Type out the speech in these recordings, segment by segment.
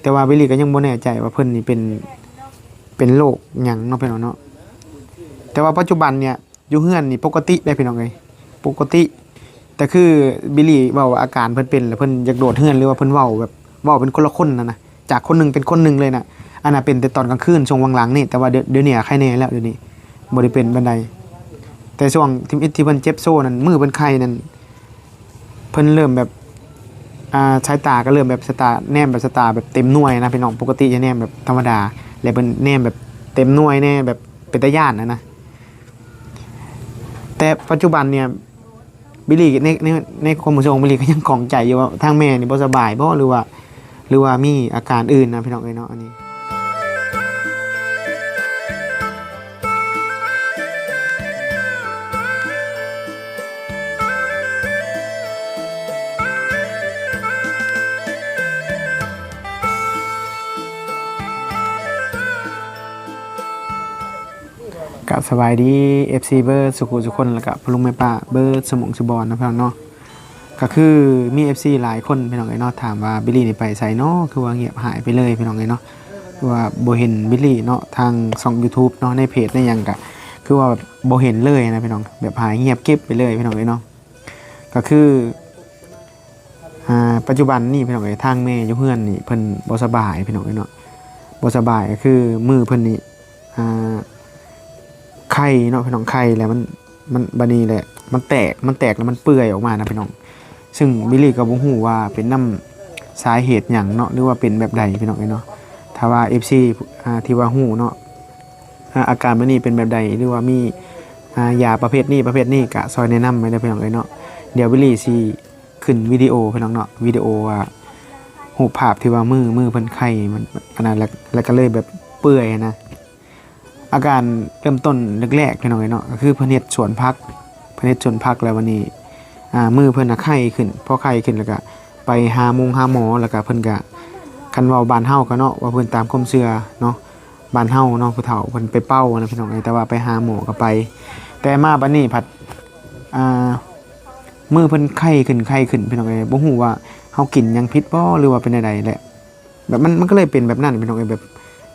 แต่ว่าบิลลี่ก็ยังบ่แน่ใจว่าเพิ่นนี่เป็นโรคหยังเนาะพี่น้องเนาะแต่ว่าปัจจุบันเนี่ยอยู่เฮือนนี่ปกติได้พี่น้องเอ้ยปกติแต่คือบิลลี่เว้าว่าอาการเพิ่นเป็นแล้วเพิ่นอยากโดดเฮือนหรือว่าเพิ่นเว้าแบบเว้าเป็นคนละคนนะจากคนหนึงเป็นคนหนึงเลยน่ะอันน่ะเป็นแต่ตอนกลางคืนช่วงหลังๆนี่แต่ว่าเดี๋ยวนี้ใครแน่แล้วเดี๋ยวนี้บ่ได้เป็นบันไดแต่ช่วงที่เพิ่นเจ็บโซ่นั่นมือเพิ่นไข้นั่นเพิ่นเริ่มแบบสายตาก็เริ่มแบบสายตาแนมแบบสายตาแบบเต็มหน่วยนะพี่น้องปกติจะแนมแบบธรรมดาแล้วเพิ่นแนมแบบเต็มหน่วยแน่แบบเป็นตาย้านนะแต่ปัจจุบันเนี่ยบิลลี่ในความรู้สึกของบิลลี่ก็ยังของใจอยู่ว่าทางแม่นี่บ่สบายบ่หรือว่ามีอาการอื่นนะพี่น้องเอ้ยเนาะอันนี้กับสบายดี FC เบิร์ดสุขุสุคนแล้วก็พลุงแม่ป้าเบิร์ดสมองสุบอนนะพี่น้องเนาะก็คือมี FC หลายคนพี่น้องเอ้ยเนาะถามว่าบิลลี่นี่ไปไสเนาะคือว่าเงียบหายไปเลยพี่น้องเอ้ยเนาะว่าบ่เห็นบิลลี่เนาะทางช่อง YouTube เนาะในเพจในหยังก็คือว่าบ่เห็นเลยนะพี่น้องแบบหายเงียบเก็บไปเลยพี่น้องเอ้ยเนาะก็คือปัจจุบันนี่พี่น้องเอ้ยทางแม่อยู่เฮือนนี่เพิ่นบ่สบายพี่น้องเอ้ยเนาะบ่สบายก็คือมือเพิ่นนี่ไข่เนาะพี่น้องไข่แล้วมันบัดนี้แหละมันแตกแล้วมันเปื่อยออกมานะพี่น้องซึ่งบิลลี่ก็บ่ฮู้ว่าเป็นน้ำสาเหตุหยังเนาะหรือว่าเป็นแบบใดพี่น้องเนาะถ้าว่า FC ที่ว่าฮู้เนาะอาการแบบนี้เป็นแบบใดหรือว่ามียาประเภทนี้ก็ซอยแนะนำไว้ได้พี่น้องเนาะเดี๋ยวบิลลี่สิขึ้นวิดีโอพี่น้องเนาะวิดีโอรูปภาพที่ว่ามือเพิ่นไข้มันอันนั้นแล้วก็เลยแบบเปื่อยนะอาการเริ่มต้นแรกๆพี่น้องเนาะก็คือเพิ่นเฮ็ดสวนผักแล้ววันนี้มือเพิ่นไข้ขึ้นพอไข้ขึ้นแล้วก็ไปหาหมอแล้วก็เพิ่นก็คันเว้าบ้านเฮาก็เนาะว่าเพิ่นตามความเชื่อเนาะบ้านเฮาเนาะผู้เฒ่าเพิ่นไปเป้านะพี่น้องแต่ว่าไปหาหมอก็ไปแต่มาบัดนี้ผัดมือเพิ่นไข้ขึ้นพี่น้องบ่ฮู้ว่าเฮากินหยังผิดบ่หรือว่าเป็นใดๆแหละแบบมันก็เลยเป็นแบบนั้นพี่น้องแบบ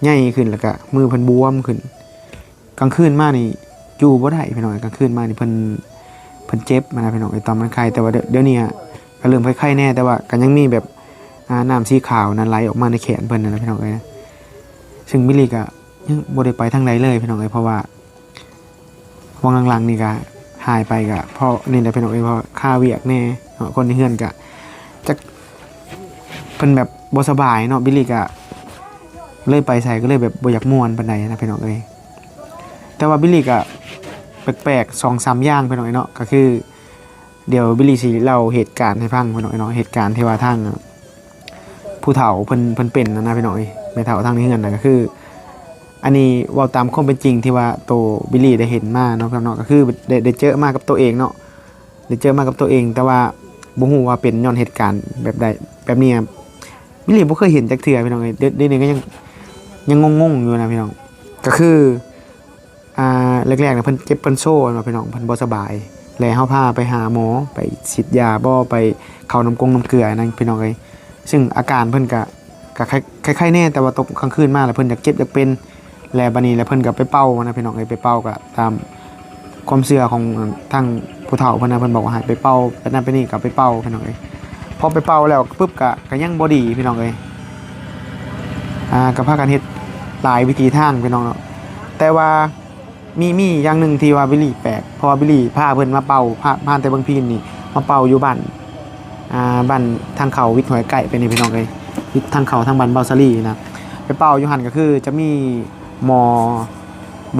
ใหญ่ขึ้นแล้วก็มือเพิ่นบวมขึ้นกลางคืนมานี่อยู่บ่ได้พี่น้องกลางคืนมานี่เพิ่นเจ็บมานะพี่น้องตอนมันไข้แต่ว่าเดี๋ยวนี้ก็เริ่มไข้แน่แต่ว่าก็ยังมีแบบน้ำสีขาวนั้นไหลออกมาในแขนเพิ่นนะพี่น้องนะซึ่งบิลลี่ก็ยังบ่ได้ไปทางใดเลยพี่น้องเพราะว่าวังหลังๆนี่ก็หายไปก็เพราะนี่แหละพี่น้องเพราะค่าเวียกแน่คนในเฮือนก็จะเพิ่นแบบบ่สบายเนาะบิลลี่ก็เลยไปใส่ก็เลยแบบบ่อยากม่วนปานใดนะพี่น้องแต่ว่าบิลลี่ก็แปลกๆ 2-3 อย่างพี่น้องเนาะก็คือเดี๋ยวบิลลี่สิเล่าเหตุการณ์ให้ฟังพี่น้องเนาะเหตุการณ์ที่ว่าทางผู้เฒ่าเพิ่นเป็นนะพี่น้องแม่เฒ่าทางนี้เฮือนน่ะก็คืออันนี้เว้าตามความเป็นจริงที่ว่าโตบิลลี่ได้เห็นมาเนาะพี่น้องก็คือได้เจอมากับตัวเองเนาะได้เจอมากับตัวเองแต่ว่าบ่ฮู้ว่าเป็นย้อนเหตุการณ์แบบใดแบบนี้บิลลี่บ่เคยเห็นจักเทื่อพี่น้องเดี๋ยวนี้ก็ยังงงๆอยู่นะพี่น้องก็คือแรกๆนะเพิ่นเจ็บเพิ่นโซ่เนาะพี่น้องเพิ่นบ่สบายแล้วเฮาพาไปหาหมอไปฉีดยาบ่ไปเข้าน้ำเกลือนั่นพี่น้องซึ่งอาการเพิ่นก็คล้ายๆแน่แต่ว่าตกกลางคืนมาแล้วเพิ่นอยากเจ็บอยากเป็นแล้วบัดนี้แล้วเพิ่นก็ไปเป่านะพี่น้องไปเป่าก็ตามความเชื่อของทางผู้เฒ่าเพิ่นนะเพิ่นบอกว่าให้ไปเป่าไปนั่นไปนี่ก็ไปเป่าพี่น้องพอไปเป่าแล้วปึ๊บก็ยังบ่ดีพี่น้องก็พากันเฮ็ดหลายวิธีทางพี่น้องเนาะแต่ว่ามีอย่างหนึ่งที่ว่าบิลลี่แปลกเพราะว่าบิลลี่พาเพิ่นมาเป่าพาแต่บางพีนนี่มาเป่าอยู่บ้านทางเขาวิทย์หอยไก่เป็นนี่พี่น้องวิทย์ทางเขาทางบ้านเบาซารีนะไปเป่าอยู่หั่นก็คือจะมีหม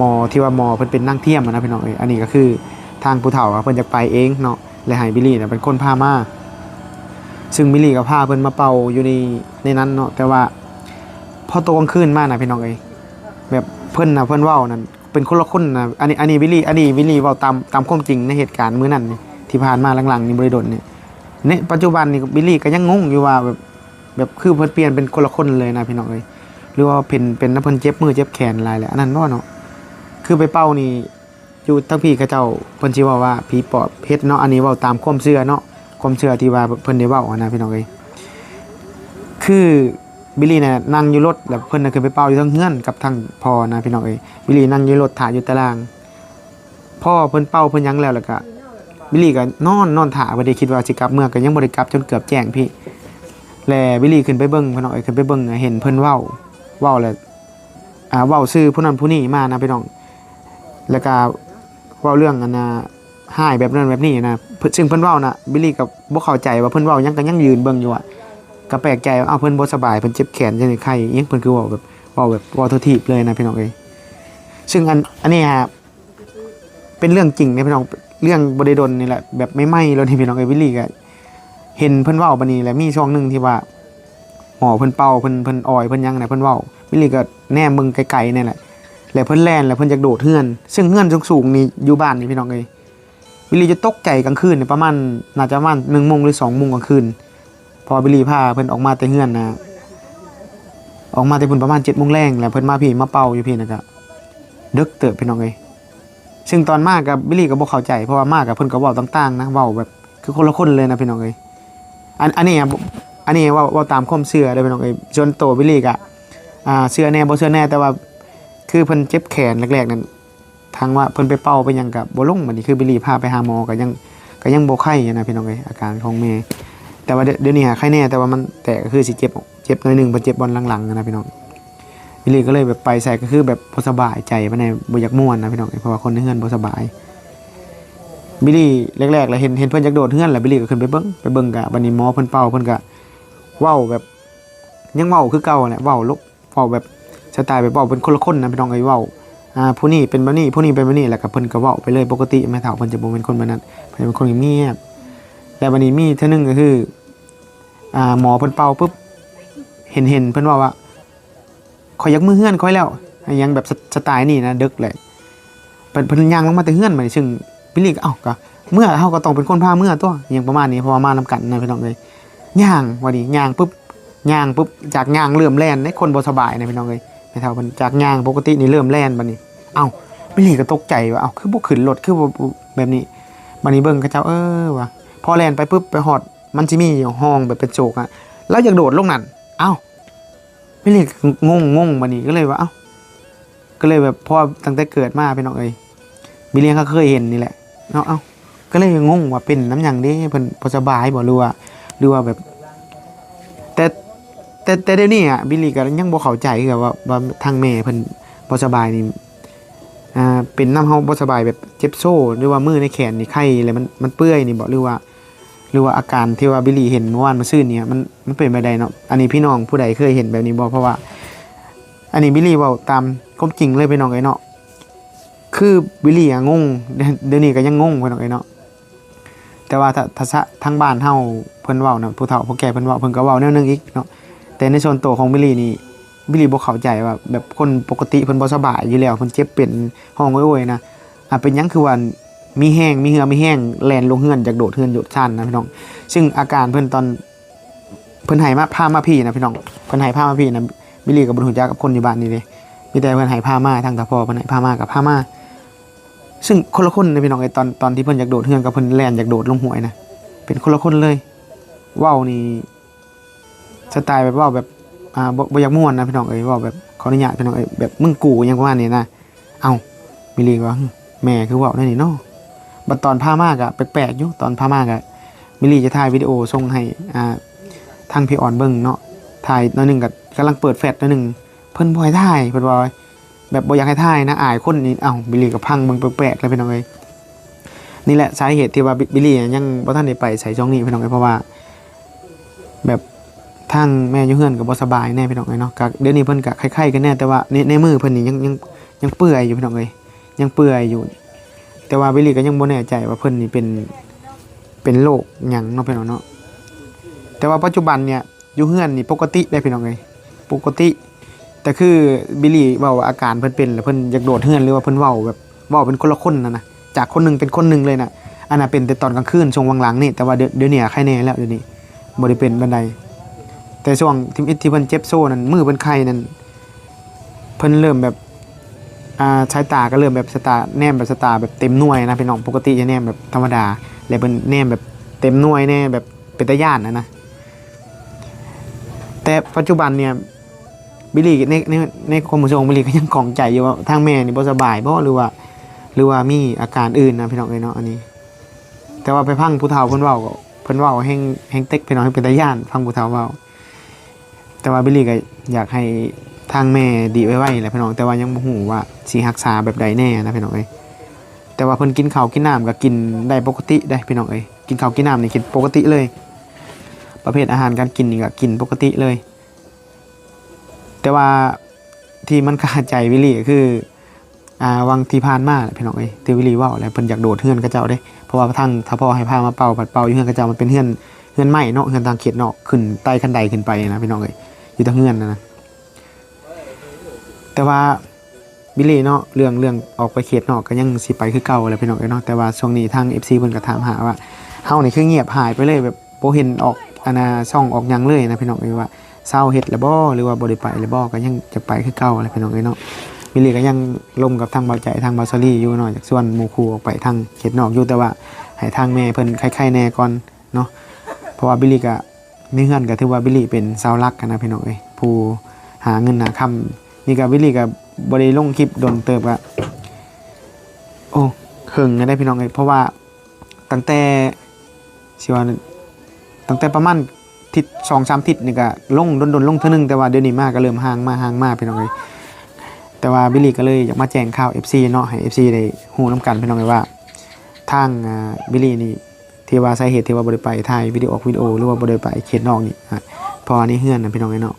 อที่ว่าหมอเพิ่นเป็นนั่งเทียมนะพี่น้องอันนี้ก็คือทางผู้เฒ่าเพิ่นอยากไปเองเนาะและให้บิลลี่เนี่ยเป็นคนพามาซึ่งบิลลี่ก็พาเพิ่นมาเป่าอยู่ในนั้นเนาะแต่ว่าพอตกกลางคืนมานะพี่น้องแบบเพิ่นเว้านั่นเป็นคนละคนนะอันนี้บิลลี่เว้าตามความจริงในเหตุการณ์มื้อนั้นที่ผ่านมาหลังๆนี่บ่ได้โดนในปัจจุบันนี่บิลลี่ก็ยังงงอยู่ว่าแบบคือเพิ่นเปลี่ยนเป็นคนละคนเลยนะพี่น้องหรือว่าเป็นเพิ่นเจ็บมือเจ็บแขนหลายแหละอันนั้นบ่เนาะคือไปเป้านี่อยู่ทั้งพี่เขาเจ้าเพิ่นสิว่าผีปอบเฮ็ดเนาะอันนี้เว้าตามความเชื่อเนาะความเชื่อที่ว่าเพิ่นได้เว้านะพี่น้องคือ บิลลี่เนี่ยนั่งอยู่รถแล้วเพิ่นน่ะขึ้นไปเป่าอยู่ทางเฮือนกับทางพ่อนะพี่น้องเอ้ยบิลลี่นั่งอยู่รถถ่าอยู่ตารางพ่อเพิ่นเป่าเพิ่นหยังแล้วก็บิลลี่ก็นอนถ่าบ่ได้คิดว่าสิกลับเมื่อก็ยังบ่ได้กลับจนเกือบแจ้งพี่แล้วบิลลี่ขึ้นไปเบิ่งพี่น้องเอ้ยขึ้นไปเบิ่งเห็นเพิ่นเว้าแล้วเว้าชื่อผู้นั้นผู้นี้มานะพี่น้องแล้วก็เว้าเรื่องอันน่ะหายแบบนั้นแบบนี้นะซึ่งเพิ่นเว้าน่ะบิลลี่ก็บ่เข้าใจว่าเพิ่นเว้าหยังก็ยังยืนเบิ่งอยู่ก็แปลกใจว่าเพิ่นบ่สบายเพิ่นเจ็บแขนจังได๋ไข้อีหยังเพิ่นคือเว้าแบบเว้าโททีบเลยนะพี่น้องเอ้ยซึ่งอันนี้ฮะเป็นเรื่องจริงนะพี่น้องเรื่องบ่ได้ดนนี่แหละแบบไม่ไหม้แล้วนี่พี่น้องเอ้ยวิลลี่ก็เห็นเพิ่นเว้าบัดนี้แหละมีช่วงนึงที่ว่าหมอเพิ่นเป่าเพิ่นอ้อยเพิ่นหยังน่ะเพิ่นเว้าวิลลี่ก็แนมมึงไกลๆนี่แหละแล้วเพิ่นแล่นแล้วเพิ่นอยากโดดเฮือนซึ่งเฮือนสูงๆนี่อยู่บ้านนี่พี่น้องเอ้ยวิลลี่จะตกใจกลางคืนนี่ประมาณน่าจะประมาณ 1:00 นหรือ 2:00 นกลางคืนพอบิลลี่พาเพิ่นออกมาแต่เฮือนนะออกมาแต่เพิ่นประมาณ 7:00 นแรงแล้วเพิ่นมาพี่มาเป่าอยู่พี่นะก็ดึกเติบพี่น้องเอ้ยซึ่งตอนมากับบิลลี่ก็บ่เข้าใจเพราะว่ามากับเพิ่นก็เว้าต่างๆนะเว้าแบบคือคนละคนเลยนะพี่น้องเอ้ยอันนี้เว้าตามความเชื่อเด้อพี่น้องเอ้ยส่วนตัวบิลลี่ก็เชื่อแน่บ่เชื่อแน่แต่ว่าคือเพิ่นเจ็บแขนแรกๆนั้นทางว่าเพิ่นไปเป่าไปหยังก็บ่ลงบัดนี้คือบิลลี่พาไปหาหมอก็ยังบ่ไข้นะพี่น้องเอ้ยอาการของแม่แต่ว่าเดี๋ยวนี้ใครแน่แต่ว่ามันแต่ก็คือสิเจ็บหน่อยนึงบ่เจ็บบอลหลังๆนะพี่น้องวิลลี่ก็เลยแบบไปใส่ก็คือแบบบ่สบายใจปานใดบ่อยากม่วนนะพี่น้องเพราะว่าคนในเฮือนบ่สบายบิลลี่แรกๆแล้วเห็นเพิ่นอยากโดดเฮือนแล้วบิลลี่ก็ขึ้นไปเบิ่งก็บัดนี้หมอเพิ่นเป่าเพิ่นก็เว้าแบบยังเว้าคือเก่าแหละเว้าแบบสไตล์แบบเว้าเป็นคนละคนนะพี่น้องเอ้ยเว้าผู้นี้เป็นแบบนี้ผู้นี้เป็นแบบนี้แล้วก็เพิ่นก็เว้าไปเลยปกติแม่เฒ่าเพิ่นจะบ่เป็นคนแบบนั้นเพิ่นเป็นคนเงียบแต่บัดนี้มีเทื่อนึงก็คือหมอเพิ่นเป่าปุ๊บเห็นเพิ่นว่าขอยยักมือเฮือนค่อยแล้วยังแบบสไตล์นี่นะดึกเลยเพิ่นย่างลงมาแต่เฮือนมาซึ่งบิลลี่ก็ก็เมื่อเฮาก็ต้องเป็นคนพาเมื่อตัวอย่างประมาณนี้เพราะว่ามานำกันนะพี่น้องเอ้ยย่างว่าดิย่างปุ๊บจากย่างเริ่มแล่นให้คนบ่สบายนะพี่น้องเอ้ยแม่เฒ่าเพิ่นจากย่างปกตินี่เริ่มแล่นบัดนี้บิลลี่ก็ตกใจว่าคือบ่ขึ้นรถคือบ่แบบนี้บัดนี้เบิ่งเขาเจ้าว่ะพอแล่นไปปุ๊บไปฮอดมันสิมีห้องแบบเป็นโจกแล้วอยากโดดลงนั่นบิลลี่งงบัดนี้ก็เลยว่าก็เลยแบบพอตั้งแต่เกิดมาพี่น้องเอ้ยบิลลี่ก็เคยเห็นนี่แหละเนาะก็เลยงงว่าเป็นน้ำหยังเด้เพิ่นบ่สบายบ่หรือว่าแบบแต่เดี๋ยวนี้บิลลี่ก็ยังบ่เข้าใจคือว่าทางแม่เพิ่นบ่สบายนี่เป็นน้ำเฮาบ่สบายแบบเจ็บโซ่หรือว่ามือในแขนนี่ไข้อะไรมันเปื่อยนี่บ่หรือว่าอาการที่ว่าบิลลี่เห็นเมื่อวานมื้อซื่นเนี่ยมันเป็นไปได้เนาะอันนี้พี่น้องผู้ใดเคยเห็นแบบนี้บ่เพราะว่าอันนี้บิลลี่เว้าตามความจริงเลยพี่น้องเอ้ยเนาะคือบิลลี่งงเดี๋ยวนี้ก็ยังงงพี่น้องเอ้ยเนาะแต่ว่าถ้าทางบ้านเฮาเพิ่นเว้านะผู้เฒ่าผู้แก่เพิ่นเว้าเพิ่นก็เว้าแนวนึงอีกเนาะแต่ในส่วนตัวของบิลลี่นี่บิลลี่บ่เข้าใจว่าแบบคนปกติเพิ่นบ่สบายอยู่แล้วเพิ่นเจ็บเป็นห้องโอยๆนะเป็นหยังคือว่ามีแห้งมีเหือมีแห้งแล่นลงเฮือนจากโดดเฮือนโดดชั้นนะพี่น้องซึ่งอาการเพิ่นตอนเพิ่นให้มาพามาพี่นะพี่น้องเพิ่นให้พามาพี่นะบิลลี่ก็บ่รู้จักกับคนอยู่บ้านนี่เด้มีแต่เพิ่นให้พามาทางตาพ่อเพิ่นให้พามากับพามาซึ่งคนละคนนะพี่น้องไอ้ตอนที่เพิ่นอยากโดดเฮือนกับเพิ่นแล่นอยากโดดลงห้วยนะเป็นคนละคนเลยเว้านี่สไตล์แบบเว้าแบบบ่อยากม่วนนะพี่น้องเอ้ยเว้าแบบขออนุญาตพี่น้องเอ้ยแบบมึงกูหยังประมาณนี้นะบิลลี่ว่าแม่คือเว้าได้นี่เนาะบัดตอนพามาก็แปลกๆอยู่ตอนพามาก็บิลลี่จะถ่ายวิดีโอส่งให้ทางพี่อ่อนเบิ่งเนาะถ่ายหน่อยนึงก็กำลังเปิดแฟลชหน่อยนึงเพิ่นบ่ให้ถ่ายเพิ่นว่าแบบบ่อยากให้ถ่ายนะอายคนนี่บิลลี่ก็พังเบิ่งแปลกๆแล้วพี่น้องเอ้ยนี่แหละสาเหตุที่ว่าบิลลี่ยังบ่ทันได้ไปใส่ช่องนี้พี่น้องเอ้ยเพราะว่าแบบทางแม่อยู่เฮือนก็บ่สบายแน่พี่น้องเอ้ยเนาะก็เดี๋ยวนี้เพิ่นก็ไข้ๆกันแน่แต่ว่าในมือเพิ่นนี่ยังเปื่อยอยู่พี่น้องเอ้ยยังเปื่อยอยู่แต่ว่าบิลลี่ก็ยังบ่แน่ใจว่าเพิ่นนี่เป็นโรคหยังเนาะพี่น้องเนาะแต่ว่าปัจจุบันเนี่ยอยู่เฮือนนี่ปกติได้พี่น้องเอ้ยปกติแต่คือบิลลี่เว้าว่าอาการเพิ่นเป็นแล้วเพิ่นอยากโดดเฮือนหรือว่าเพิ่นเว้าแบบเว้าเป็นคนละคนนะจากคนนึงเป็นคนนึงเลยน่ะอันน่ะเป็นแต่ตอนกลางคืนช่วงหลังๆนี่แต่ว่าเดี๋ยวนี้ใครแน่แล้วเดี๋ยวนี้บ่ได้เป็นบันไดแต่ช่วงที่เพิ่นเจ็บโซ่นั่นมือเพิ่นไข้นั่นเพิ่นเริ่มแบบสายตาก็เริ่มแบบสตาแนมแบบสตาแบบเต็มหน่วยนะพี่น้องปกติจะแนมแบบธรรมดาแล้วเพิ่นแนมแบบเต็มหน่วยแน่แบบเป็นตาย่านนะแต่ แต่ปัจจุบันเนี่ยบิลลี่ในความรู้สึกของบิลลี่ก็ยังของใจอยู่ว่าทางแม่นี่บ่สบายบ่หรือว่ามีอาการอื่นนะพี่น้องเอ้ยเนาะอันนี้แต่ว่าไปพังผู้เฒ่าเพิ่นเว้าแฮงเต็กพี่น้องให้เป็นตาย่านฟังผู้เฒ่าเว้าแต่ว่าบิลลี่ก็อยากให้ทางแม่ดีไว้ๆแหละพี่น้องแต่ว่ายังบ่ฮู้ว่าสิรักษาแบบใดแน่นะพี่น้องเอ้ยแต่ว่าเพิ่นกินข้าวกินน้ำก็กินได้ปกติได้พี่น้องเอ้ยกินข้าวกินน้ำนี่กินปกติเลยประเภทอาหารการกินนี่ก็กินปกติเลยแต่ว่าที่มันคาใจวิลลี่ก็คือวังที่ผ่านมาแหละพี่น้องเอ้ยที่วิลลี่เว้าแล้วเพิ่นอยากโดดเฮือนกระเจ้าเด้เพราะว่าทางถ้าพ่อให้พามาเป่าปัดเป่าอยู่เฮือนกระเจ้ามันเป็นเฮือนไม้เนาะเฮือนทางเขตเนาะขึ้นไต่คันไดขึ้นไปนะพี่น้องเอ้ยอยู่ทางเฮือนนะแต่ว่าวิลลี่เนาะเรื่องออกไปเขตนอกก็ยังสิไปคือเก่าแหละพี่น้องเอ้ยเนาะแต่ว่าช่วงนี้ทาง FC เพิ่นก็ถามหาว่าเฮานี่คือเงียบหายไปเลยแบบบ่เห็นออกช่องออกหยังเลยนะพี่น้องเอ้ยว่าเศร้าเฮ็ดแล้วบ่หรือว่าบ่ได้ไปแล้วบ่ก็ยังจะไปคือเก่าแหละพี่น้องเอ้ยเนาะวิลลี่ก็ยังลมกับทางเบาใจทางเบาซอรี่อยู่เนาะจากส่วนหมู่คู่ออกไปทางเขตนอกอยู่แต่ว่าให้ทางแม่เพิ่นไข้ๆแน่ก่อนเนาะเพราะว่าบิลลี่ก็ในเฮือนก็ถือว่าบิลลี่เป็นเสาหลักกันนะพี่น้องเอ้ยผู้หาเงินหาค่ำนี่ก็วิลลี่ก็บ่ได้ลงคลิปโดนเติบอะโอ้เฮิงได้พี่น้องเอ้ยเพราะว่าตั้งแต่สิว่าตั้งแต่ประมาณทิศ 2-3 ทิศนี่ก็ลงดนลงเทื่อนึงแต่ว่าเดี๋ยวนี้มาก็เริ่มห่างมาพี่น้องเอ้ยแต่ว่าบิลลี่ก็เลยอยากมาแจ้งข่าว FC เนาะให้ FC ได้ฮู้นำกันพี่น้องเอ้ยว่าทางบิลลี่นี่ที่ว่าสาเหตุที่ว่าบ่ได้ไปถ่ายวิดีโอหรือว่าบ่ได้ไปเขตนอกนี่เพราะอันนี้เฮือนนะพี่น้องเอ้ยเนาะ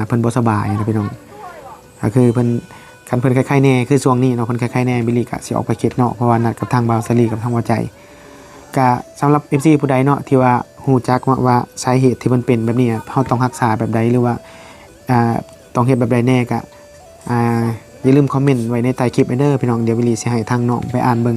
เพิ่นบ่สบายนะพี่น้องก็คือเพิ่นคันเพิ่นคล้ายๆแน่คือช่วงนี้เนาะเพิ่นคล้ายๆแน่บิลลี่ก็สิออกไปเขตนอกเพราะว่านัดกับทางบาวซารีกับทางหัวใจก็สำหรับ FC ผู้ใดเนาะที่ว่าฮู้จักว่าสาเหตุที่มันเป็นแบบนี้เฮาต้องรักษาแบบใดหรือว่าต้องเฮ็ดแบบใดแน่ก็อย่าลืมคอมเมนต์ไว้ในใต้คลิปเด้อพี่น้องเดี๋ยววิลลี่สิให้ทางน้องไปอ่านเบิ่ง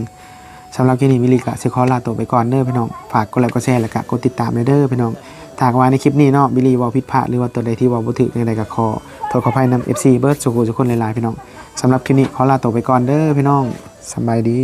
สำหรับคลิปนี้วิลลี่ก็สิขอลาตัวไปก่อนเด้อพี่น้องฝากกดไลค์กดแชร์แล้วก็กดติดตามเด้อพี่น้องถ้าว่าในคลิปนี้เนาะวิลลี่เว้าผิดพลาดหรือว่าตัวใดที่เว้าบ่ถูกจังได๋ก็ขอโทษขออภัยนำ FC เบิร์ดสุขุทุกคนหลายๆพี่น้องสำหรับคลิปนี้ขอลาตัวไปก่อนเด้อพี่น้องสบายดี